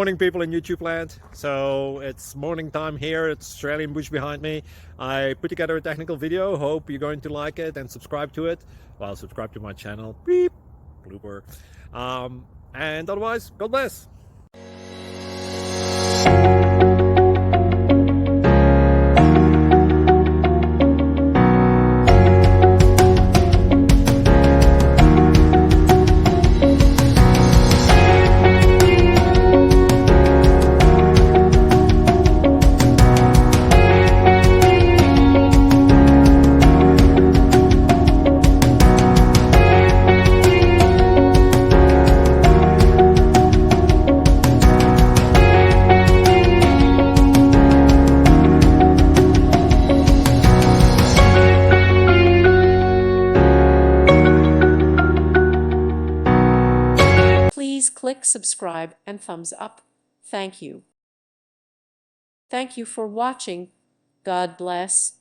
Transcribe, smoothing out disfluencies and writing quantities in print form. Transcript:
Morning, people in YouTube land. So it's morning time here. It's Australian bush behind me. I put together a technical video. Hope you're going to like it and subscribe to it. Well, subscribe to my channel. Beep. Blooper. And otherwise, God bless. Please click subscribe and thumbs up. Thank you. Thank you for watching. God bless.